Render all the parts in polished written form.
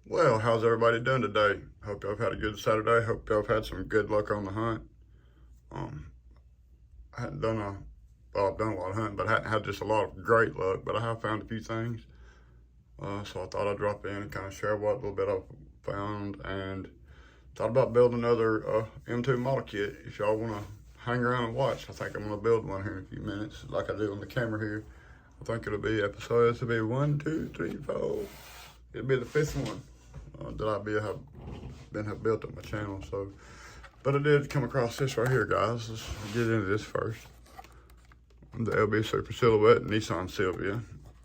Well, how's everybody doing today? Hope y'all have had a good Saturday. Hope y'all have had some good luck on the hunt. Um, I hadn't done well, I've done a lot of hunting, but I hadn't had just a lot of great luck. But I have found a few things. So I thought I'd drop in and kind of share what little bit I've found, and thought about building another M2 model kit. If y'all want to hang around and watch, I think I'm going to build one here in a few minutes, like I do on the camera here. I think it'll be episodes. It'll be 1, 2, 3, 4. It'll be the 5th one that have built on my channel. So, but I did come across this right here, guys. Let's get into this first. The LB Super Silhouette Nissan Silvia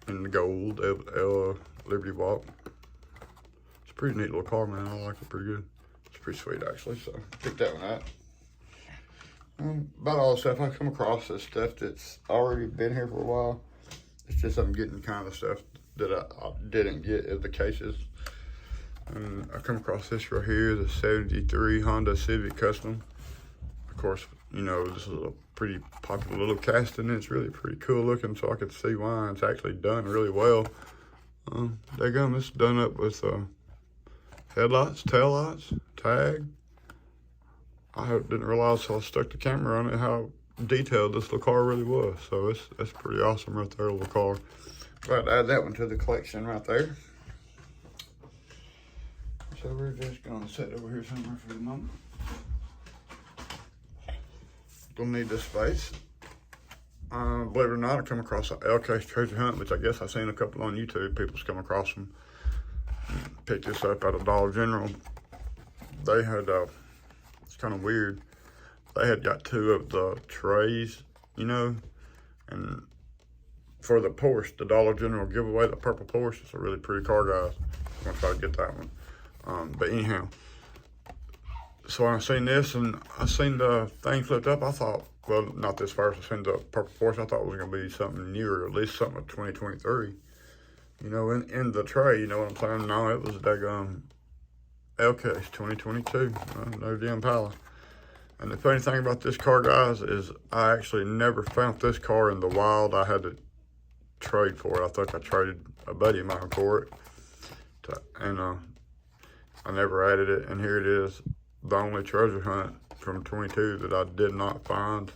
in the gold Liberty Walk. It's a pretty neat little car, man. I like it pretty good. It's pretty sweet, actually. So picked that one out. About all the stuff I come across is stuff that's already been here for a while. It's just I'm getting kind of stuff that I didn't get as the cases. And I come across this right here, the 73 Honda Civic Custom. Of course, you know, this is a pretty popular little casting. It's really pretty cool looking, so I could see why. It's actually done really well. It's done up with headlights, taillights, tag. Didn't realize till I stuck the camera on it how detailed this little car really was. So that's pretty awesome right there, little car. Glad to add that one to the collection right there. So we're just gonna set over here somewhere for the moment. Don't need this space. Believe it or not, I come across an LK treasure hunt, which I guess I've seen a couple on YouTube. People's come across them. Picked this up at a Dollar General. They had, it's kind of weird. They had got 2 of the trays, you know, and for the Porsche, the Dollar General giveaway, the purple Porsche. It's a really pretty car, guys. I'm gonna try to get that one. But anyhow, so when I seen this and I seen the thing flipped up, I thought, well, not this first, I seen the purple Porsche, I thought it was gonna be something newer, at least something of 2023. You know, in the tray, you know what I'm saying? No, it was daggum LK 2022, no damn Impala. And the funny thing about this car, guys, is I actually never found this car in the wild. I had to trade for it. I think I traded a buddy of mine for it. And I never added it. And here it is, the only treasure hunt from 22 that I did not find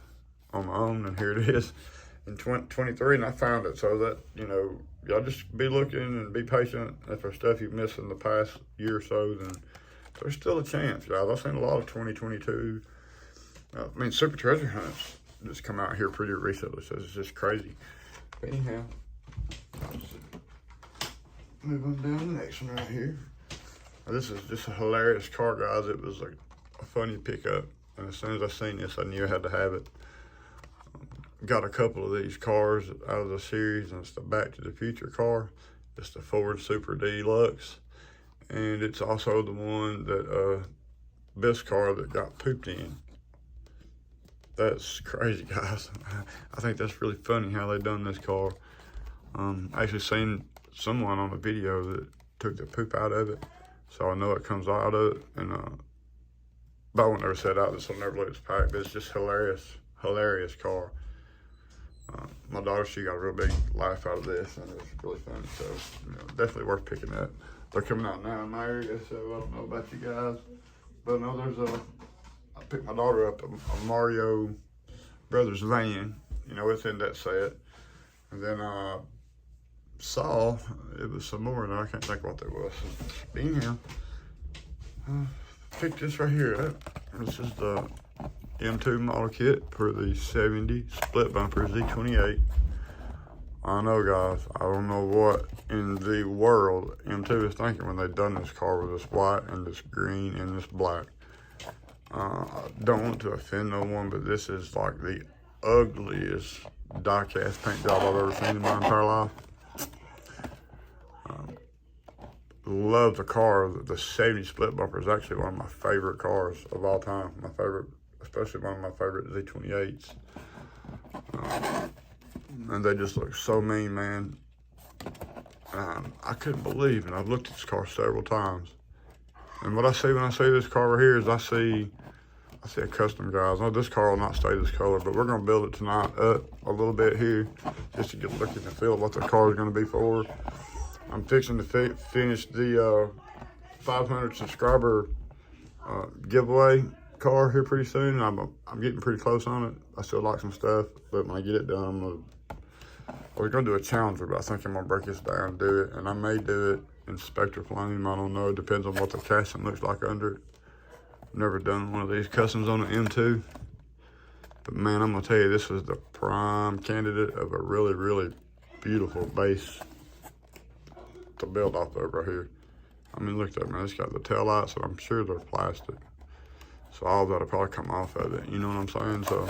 on my own. And here it is in 2023, and I found it. So that, you know, y'all just be looking and be patient. If there's stuff you've missed in the past year or so, then there's still a chance, guys. I've seen a lot of 2022. I mean, super treasure hunts just come out here pretty recently, so it's just crazy. But anyhow, move on down to the next one right here. Now, this is just a hilarious car, guys. It was a funny pickup, and as soon as I seen this, I knew I had to have it. Got a couple of these cars out of the series, and it's the Back to the Future car. It's the Ford Super Deluxe, and it's also the one that this car that got pooped in. That's crazy, guys. I think that's really funny how they done this car. I actually seen someone on a video that took the poop out of it, so I know it comes out of it. And but I won't never set out. This will never let us pack. But it's just hilarious car. My daughter, she got a real big laugh out of this, and it's really funny. So, you know, definitely worth picking up. They're coming out now in my area, so I don't know about you guys, but no, I picked my daughter up a Mario Brothers van. You know, it's in that set. And then I saw it was some more, and I can't think what that was. But anyhow, picked this right here up. This is the M2 model kit for the 70 split bumper Z28. I know, guys, I don't know what in the world M2 is thinking when they done this car with this white and this green and this black. I don't want to offend no one, but this is like the ugliest die-cast paint job I've ever seen in my entire life. Love the car. The 70 split bumper is actually one of my favorite cars of all time. My favorite, especially one of my favorite Z28s. And they just look so mean, man. I couldn't believe, and I've looked at this car several times. And what I see when I see this car right here is I see a custom, guys. No, this car will not stay this color, but we're gonna build it tonight up a little bit here just to get a look at the feel of what the car is gonna be for. I'm fixing to finish the 500 subscriber giveaway car here pretty soon. I'm getting pretty close on it. I still like some stuff, but when I get it done, we're gonna do a challenger, but I think I'm gonna break this down and do it, and I may do it in Spectre Flame. I don't know. It depends on what the casting looks like under it. Never done one of these customs on an M2, but man, I'm gonna tell you, this is the prime candidate of a really, really beautiful base to build off of right here. I mean, look at that, man. It's got the tail lights, and I'm sure they're plastic, so all that'll probably come off of it. You know what I'm saying? So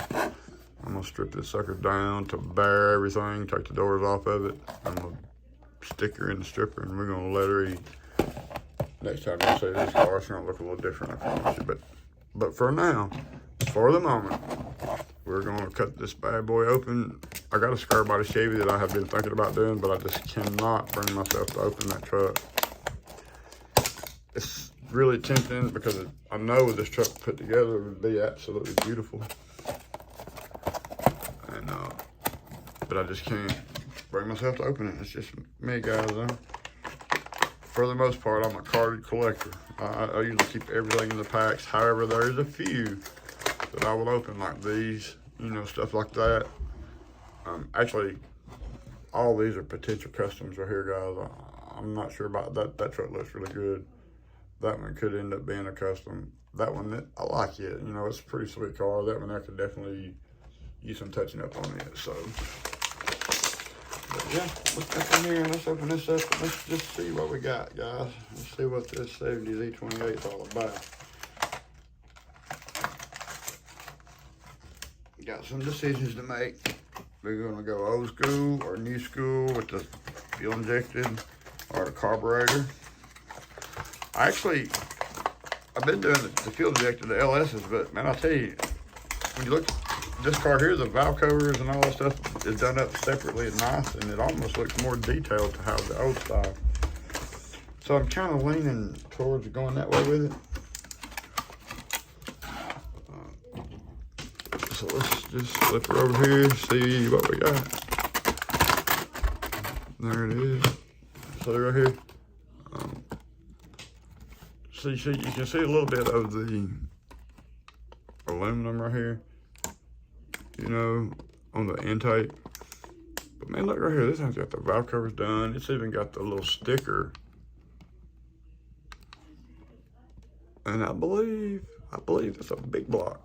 I'm gonna strip this sucker down to bare everything, take the doors off of it. I'm gonna stick her in the stripper, and we're gonna let her eat. Next time you see this car, it's gonna look a little different, I promise you. But for now, for the moment, we're gonna cut this bad boy open. I got a square body Chevy that I have been thinking about doing, but I just cannot bring myself to open that truck. It's really tempting because I know this truck put together would be absolutely beautiful. And but I just can't bring myself to open it. It's just me, guys. For the most part, I'm a carded collector. I usually keep everything in the packs. However, there's a few that I will open, like these, you know, stuff like that. Actually, all these are potential customs right here, guys. I'm not sure about that. That truck looks really good. That one could end up being a custom. That one, I like it. You know, it's a pretty sweet car. That one I could definitely use some touching up on it. So, but yeah, let's come in here and let's open this up and let's just see what we got, guys. Let's see what this 70s E28 is all about. Got some decisions to make. We're gonna go old school or new school with the fuel injected or the carburetor. I've been doing the fuel injected, the LS's, but man, I'll tell you, when you look at this car here, the valve covers and all that stuff is done up separately and nice, and it almost looks more detailed to how the old style. So I'm kind of leaning towards going that way with it. So let's just flip her over here, see what we got. There it is. So right here. So you can see a little bit of the aluminum right here, you know, on the intake. But man, look right here. This one's got the valve covers done. It's even got the little sticker. And I believe it's a big block.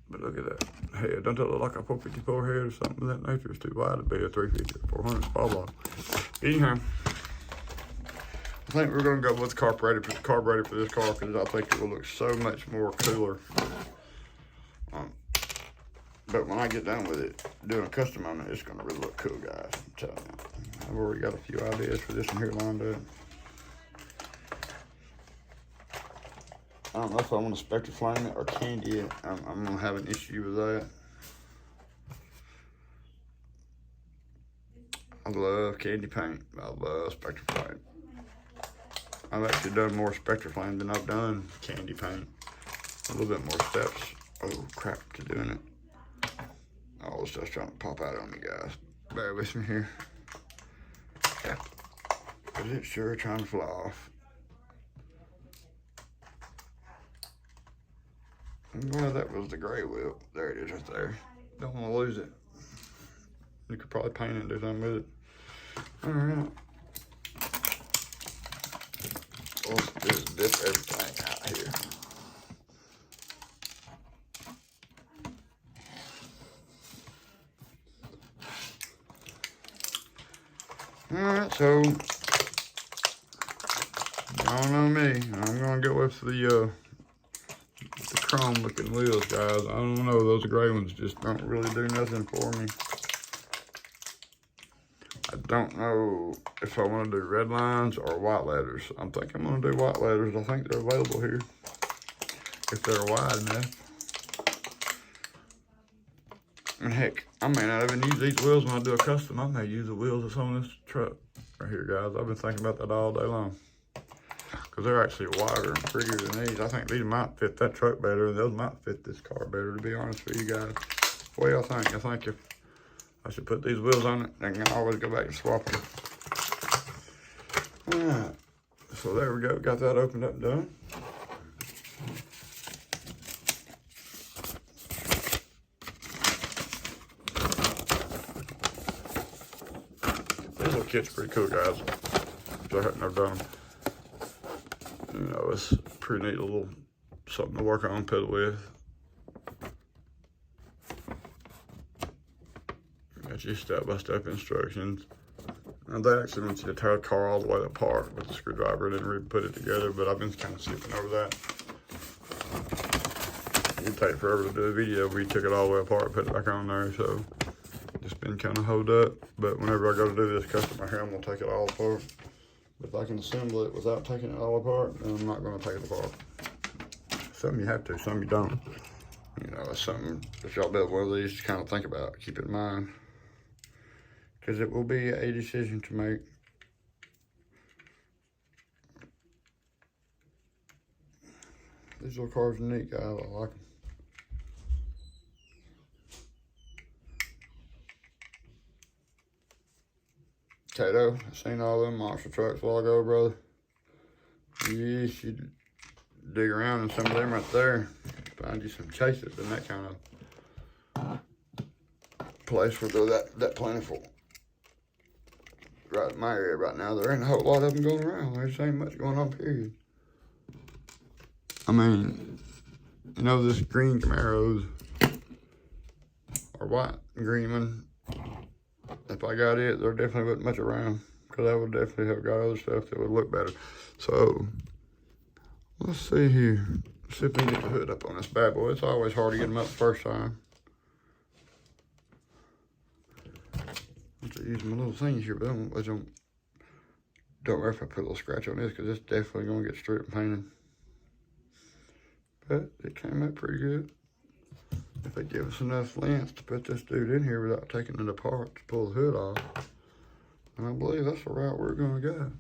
But look at that head. Don't that look like a 454 head or something of that nature? It's too wide to be a 350 or 400 spot block. Anyhow, I think we're gonna go with the carburetor for this car because I think it will look so much more cooler. But when I get done with it, doing a custom on it, it's gonna really look cool, guys. I'm telling you. I've already got a few ideas for this one here lined up. I don't know if I want to Spectre Flame it or candy it. I'm gonna have an issue with that. I love candy paint. I love Spectre Flame. I've actually done more Spectre Flame than I've done candy paint. A little bit more steps. Oh crap, to doing it. All this stuff's trying to pop out on me, guys. Bear with me here. But it's sure trying to fly off. Well, that was the gray wheel. There it is right there. Don't want to lose it. You could probably paint it and do something with it. All right. Let's just dip everything out here. All right, so y'all know me. I'm gonna go with the chrome looking wheels, guys. I don't know, those gray ones just don't really do nothing for me. I don't know if I want to do red lines or white letters. I'm thinking I'm going to do white letters. I think they're available here if they're wide enough. And heck, I may not even use these wheels when I do a custom. I may use the wheels that's on this truck right here, guys. I've been thinking about that all day long. Because they're actually wider and prettier than these. I think these might fit that truck better, and those might fit this car better, to be honest with you guys. What do y'all think? I think if I should put these wheels on it, I can always go back and swap them. Alright, So there we go, got that opened up and done. These little kits are pretty cool, guys. I hadn't never done them. You know, it's pretty neat little something to work on, pedal with. Got you step-by-step instructions. Now they actually want you to tear the car all the way apart with the screwdriver. Didn't really put it together, but I've been kind of skipping over that. It'd take forever to do a video where you took it all the way apart and put it back on there, so just been kind of hold up. But whenever I go to do this customer here, I'm gonna take it all apart. But if I can assemble it without taking it all apart, then I'm not gonna take it apart. Some you have to, some you don't. You know, it's something, if y'all build one of these, to kind of think about, keep it in mind. Because it will be a decision to make. These little cars are neat, guys. I like them. Tato, I seen all them monster trucks a while ago, brother. Yes, you dig around in some of them right there. Find you some chases in that kind of place where they're that plentiful. Right in my area right now, there ain't a whole lot of them going around. There just ain't much going on, period. I mean, you know, this green Camaros, or white and green one, if I got it, there definitely wasn't much around, because I would definitely have got other stuff that would look better. So, let's see here. See if we can get the hood up on this bad boy. It's always hard to get them up the first time. I'm just using my little things here, but I don't worry if I put a little scratch on this, because it's definitely going to get stripped and painted. But it came out pretty good. If they give us enough length to put this dude in here without taking it apart to pull the hood off, and I believe that's the route we're going to go.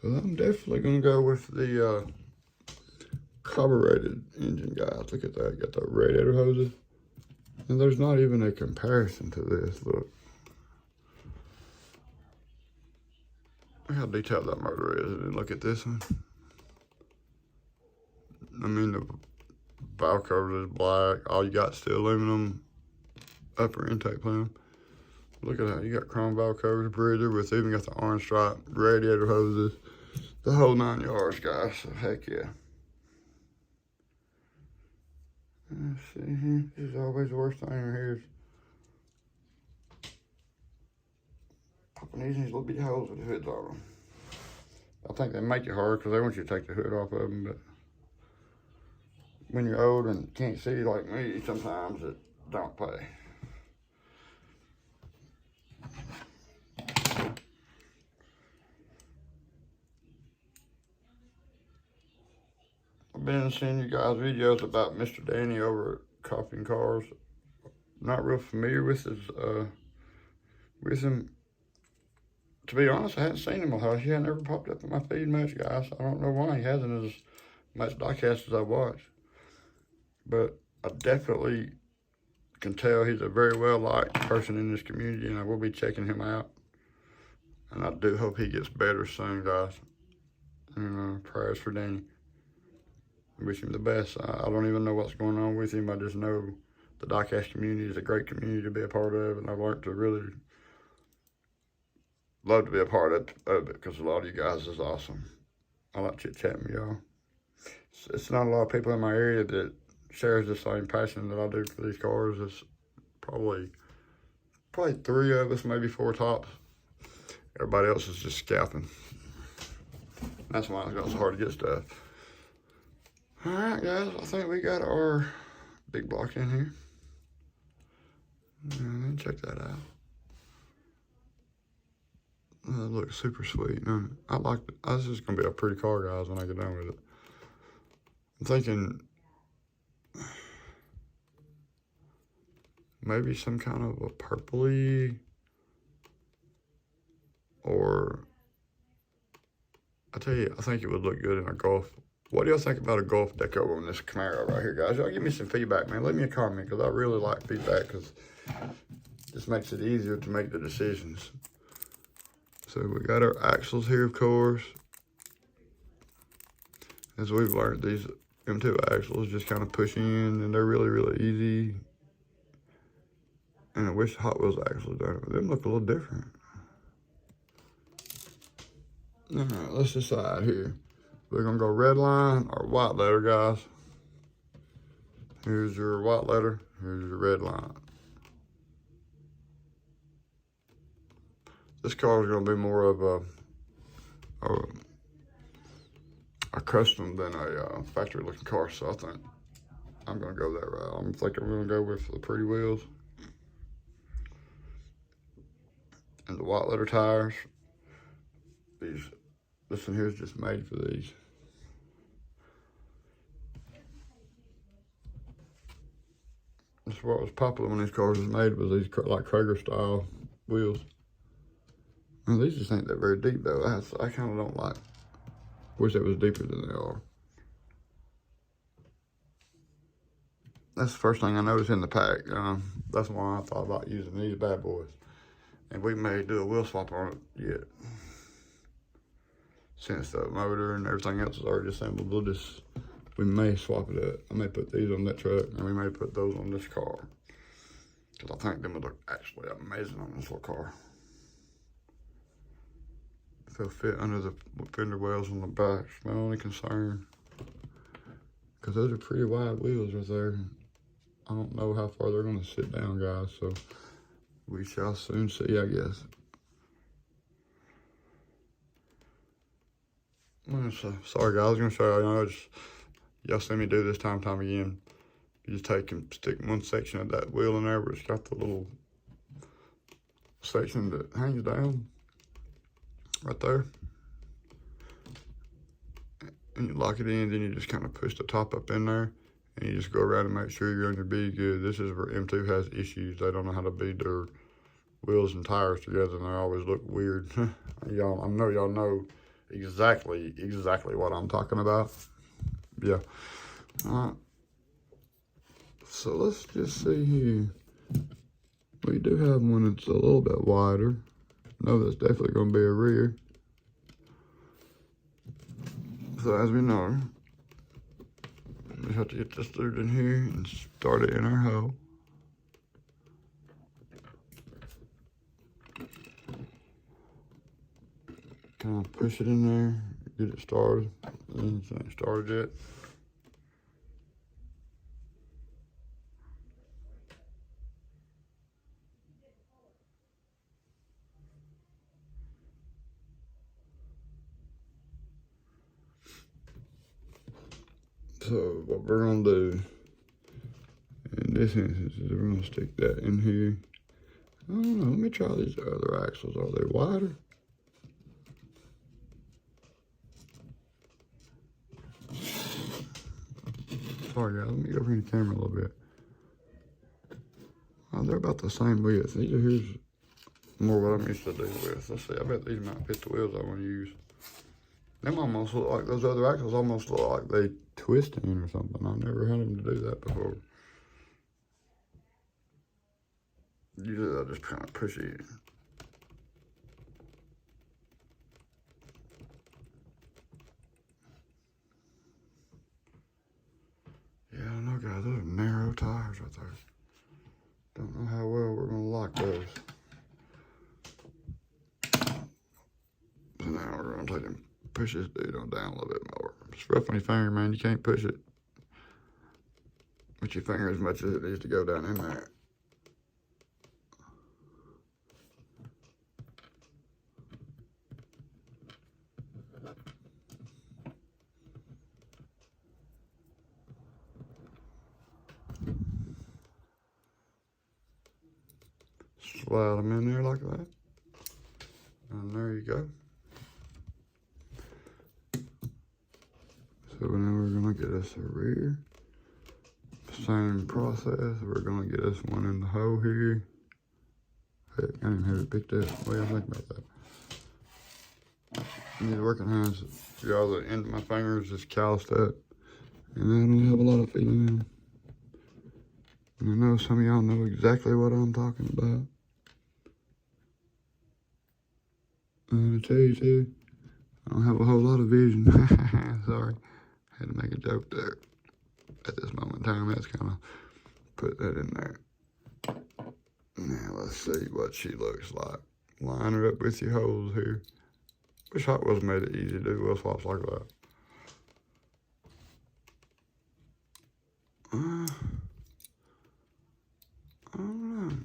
So I'm definitely going to go with the carbureted engine, guys. Look at that. Got the radiator hoses. And there's not even a comparison to this. Look. Look how detailed that motor is. And look at this one. I mean, the valve cover is black. All you got still aluminum upper intake plan. Look at that. You got chrome valve covers, breather, with even got the orange stripe, radiator hoses, the whole 9 yards, guys. So heck yeah. Let's see here. This is always the worst thing right here is popping these little bitty holes with the hoods on them. I think they make it hard because they want you to take the hood off of them, but when you're old and can't see like me, sometimes it don't pay. I've been seeing you guys videos about Mr. Danny over at Coffee and Cars. Not real familiar with him. To be honest, I hadn't seen him a lot. He hadn't ever popped up in my feed much, guys. I don't know why he hasn't as much diecast as I watched. But I definitely can tell he's a very well-liked person in this community, and I will be checking him out. And I do hope he gets better soon, guys. And prayers for Danny. Wish him the best. I don't even know what's going on with him. I just know the diecast community is a great community to be a part of, and I've learned to really love to be a part of it because a lot of you guys is awesome. I like chit-chatting with y'all. It's not a lot of people in my area that shares the same passion that I do for these cars. It's probably 3 of us, maybe 4 tops. Everybody else is just scalping. That's why it's got so hard to get stuff. All right, guys, I think we got our big block in here. And check that out. That looks super sweet. I like it. This is going to be a pretty car, guys, when I get done with it. I'm thinking maybe some kind of a purpley, or I tell you, I think it would look good in a Golf. What do y'all think about a Golf deco on this Camaro right here, guys? Y'all give me some feedback, man. Leave me a comment, because I really like feedback, because this makes it easier to make the decisions. So we got our axles here, of course. As we've learned, these M2 axles just kind of push in, and they're really, really easy. And I wish Hot Wheels axles done it, but them look a little different. All right, let's decide here. We're gonna go red line or white letter, guys. Here's your white letter, here's your red line. This car is gonna be more of a custom than a factory looking car, so I think I'm gonna go that route. I'm thinking we're gonna go with the pretty wheels and the white letter tires. This one here is just made for these. This is what was popular when these cars was made, was these like Krager style wheels. And these just ain't that very deep though. I kind of don't like. Wish it was deeper than they are. That's the first thing I noticed in the pack. That's why I thought about using these bad boys. And we may do a wheel swap on it yet. Since the motor and everything else is already assembled, we may swap it up. I may put these on that truck, and we may put those on this car. Because I think them would look actually amazing on this little car. They'll fit under the fender wells on the back. It's my only concern. Because those are pretty wide wheels right there. I don't know how far they're going to sit down, guys. So we shall soon see, I guess. Sorry, guys. I was going to show y'all. Y'all see me do this time again. You just take and stick one section of that wheel in there where it's got the little section that hangs down. Right there. And you lock it in, then you just kind of push the top up in there, and you just go around and make sure you're on your bead good. This is where M2 has issues. They don't know how to bead their wheels and tires together, and they always look weird. Y'all, I know y'all know exactly what I'm talking about. Yeah. All right. So let's just see here. We do have one that's a little bit wider. No, that's definitely going to be a rear. So as we know, we have to get this through in here and start it in our hole. Kind of push it in there, get it started. And it ain't started yet. So what we're gonna do in this instance is we're gonna stick that in here. I don't know, let me try these other axles. Are they wider? Sorry guys, let me go over in the camera a little bit. Oh, they're about the same width. Here's more what I'm used to dealing with. Let's see, I bet these might fit the wheels I wanna use. Them almost look like, those other axles almost look like they twist in or something. I've never had them to do that before. Usually I just kind of push it in. Yeah, I don't know guys, those are narrow tires right there. Don't know how well we're gonna lock those. So now we're gonna take and push this dude on down a little bit more. It's rough on your finger, man. You can't push it with your finger as much as it needs to go down in there. Slide them in there like that. And there you go. So now we're gonna get us a rear. Same process, we're gonna get us one in the hole here. Heck, I didn't have it picked up. What do you think about that? These working hands, y'all, the end of my fingers is calloused up. And I don't have a lot of feeling in them. And I know some of y'all know exactly what I'm talking about. And I tell you too, I don't have a whole lot of vision. Sorry. Had to make a joke there at this moment in time. That's kind of put that in there. Now let's see what she looks like. Line her up with your holes here. Wish Hot Wheels made it easy to do wheel swaps like that. I don't know.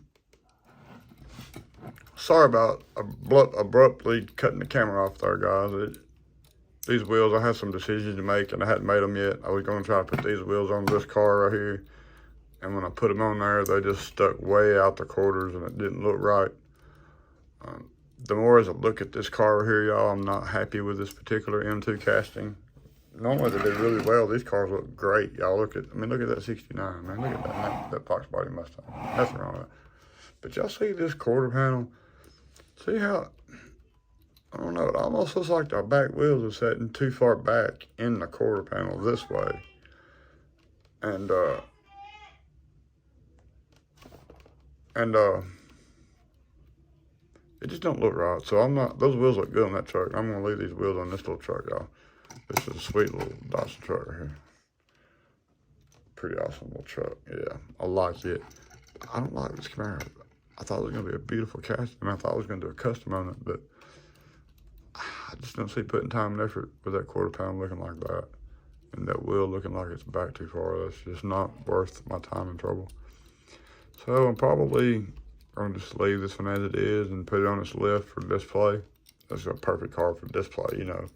Sorry about abruptly cutting the camera off there, guys. These wheels, I had some decisions to make, and I hadn't made them yet. I was going to try to put these wheels on this car right here, and when I put them on there, they just stuck way out the quarters, and it didn't look right. The more as I look at this car right here, y'all, I'm not happy with this particular M2 casting. Normally they do really well. These cars look great, y'all. Look at that 69, man. Look at that Fox body Mustang. Nothing wrong with it. But y'all see this quarter panel? See how, I don't know, it almost looks like the back wheels are setting too far back in the quarter panel this way. And it just don't look right. So those wheels look good on that truck. I'm gonna leave these wheels on this little truck, y'all. This is a sweet little Dodge truck right here. Pretty awesome little truck, yeah. I like it. I don't like this Camaro. I thought it was gonna be a beautiful casting, and I thought I was gonna do a custom on it, but I just don't see putting time and effort with that quarter pound looking like that, and that wheel looking like it's back too far. That's just not worth my time and trouble. So I'm probably gonna just leave this one as it is and put it on its lift for display. That's a perfect car for display, you know.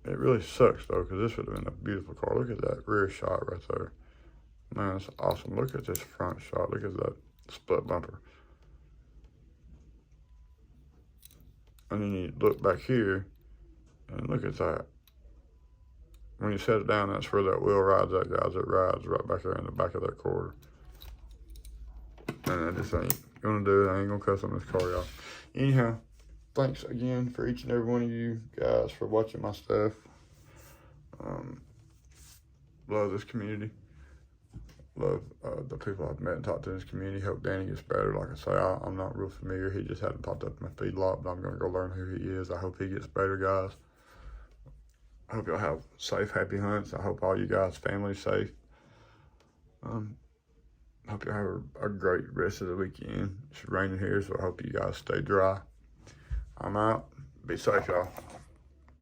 It really sucks though, because this would have been a beautiful car. Look at that rear shot right there. Man, that's awesome. Look at this front shot. Look at that split bumper. And then you look back here, and look at that. When you set it down, that's where that wheel rides at, guys. It rides right back there in the back of that quarter. And I just ain't gonna do it. I ain't gonna cuss on this car, y'all. Anyhow, thanks again for each and every one of you guys for watching my stuff. Love this community. Love the people I've met and talked to in this community. Hope Danny gets better. Like I say, I'm not real familiar. He just hadn't popped up in my feed a lot, but I'm going to go learn who he is. I hope he gets better, guys. I hope y'all have safe, happy hunts. I hope all you guys' family's safe. Hope y'all have a great rest of the weekend. It's raining here, so I hope you guys stay dry. I'm out. Be safe, y'all.